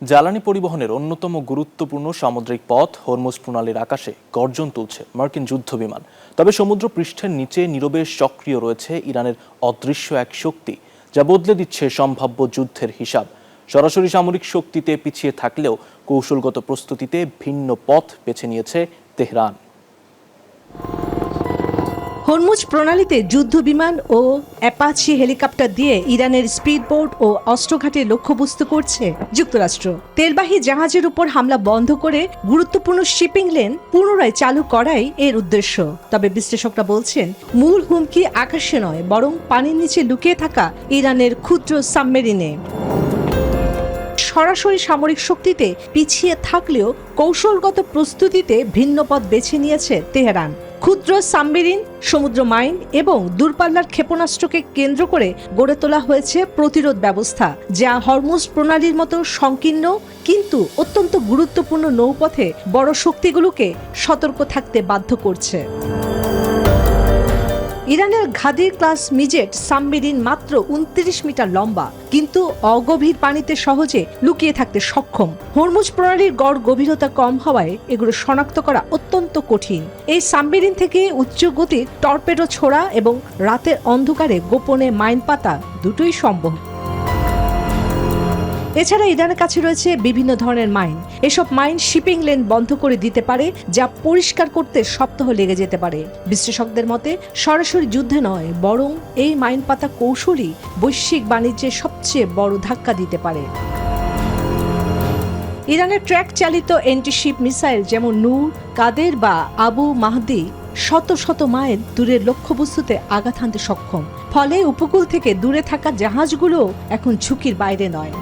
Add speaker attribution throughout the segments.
Speaker 1: জ্বালানি পরিবহনের অন্যতম গুরুত্বপূর্ণ সামুদ্রিক পথ হরমুজ প্রণালীর আকাশে গর্জন তুলছে মার্কিন যুদ্ধবিমান। তবে সমুদ্র পৃষ্ঠের নিচে নীরবে সক্রিয় রয়েছে ইরানের অদৃশ্য এক শক্তি, যা বদলে দিচ্ছে সম্ভাব্য যুদ্ধের হিসাব। সরাসরি সামরিক শক্তিতে পিছিয়ে থাকলেও কৌশলগত প্রস্তুতিতে ভিন্ন পথ বেছে নিয়েছে তেহরান।
Speaker 2: হরমুজ প্রণালীতে যুদ্ধ বিমান ও অ্যাপাচি হেলিকপ্টার দিয়ে ইরানের স্পিডবোট ও অস্ত্রঘাটে লক্ষ্যবস্তু করছে যুক্তরাষ্ট্র। তেলবাহী জাহাজের উপর হামলা বন্ধ করে গুরুত্বপূর্ণ শিপিং লেন পুনরায় চালু করাই এর উদ্দেশ্য। তবে বিশ্লেষকরা বলছেন, মূল হুমকি আকাশে নয়, বরং পানির নিচে লুকিয়ে থাকা ইরানের ক্ষুদ্র সাবমেরিনে। সরাসরি সামরিক শক্তিতে পিছিয়ে থাকলেও কৌশলগত প্রস্তুতিতে ভিন্ন পথ বেছে নিয়েছে তেহরান। ক্ষুদ্র সাবমেরিন, সমুদ্র মাইন এবং দূরপাল্লার ক্ষেপণাস্ত্রকে কেন্দ্র করে গড়ে তোলা হয়েছে প্রতিরোধ ব্যবস্থা, যা হরমুজ প্রণালীর মতো সংকীর্ণ কিন্তু অত্যন্ত গুরুত্বপূর্ণ নৌপথে বড় শক্তিগুলোকে সতর্ক থাকতে বাধ্য করছে। ইরানের ঘাদির ক্লাস মিজেট সাবমেরিন মাত্র 29 মিটার লম্বা, কিন্তু অগভীর পানিতে সহজে লুকিয়ে থাকতে সক্ষম। হরমুজ প্রণালীর গড় গভীরতা কম হওয়ায় এগুলো শনাক্ত করা অত্যন্ত কঠিন। এই সাবমেরিন থেকে উচ্চ গতির টর্পেডো ছোড়া এবং রাতের অন্ধকারে গোপনে মাইন পাতা দুটোই সম্ভব। এছাড়া ইরানের কাছে রয়েছে বিভিন্ন ধরনের মাইন। এসব মাইন শিপিং লেন বন্ধ করে দিতে পারে, যা পরিষ্কার করতে সপ্তাহ লেগে যেতে পারে। বিশ্লেষকদের মতে, সরাসরি যুদ্ধে নয়, বরং এই মাইন পাতা কৌশলই বৈশ্বিক বাণিজ্যে সবচেয়ে বড় ধাক্কা দিতে পারে। ইরানের ট্র্যাক চালিত অ্যান্টিশিপ মিসাইল যেমন নূর, কাদের বা আবু মাহদি শত শত মাইল দূরের লক্ষ্যবস্তুতে আঘাত হানতে সক্ষম। ফলে উপকূল থেকে দূরে থাকা জাহাজগুলো এখন ঝুঁকির বাইরে নয়।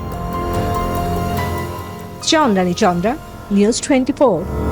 Speaker 2: চন্দ্রানী চন্দ্রা, নিউজ 24।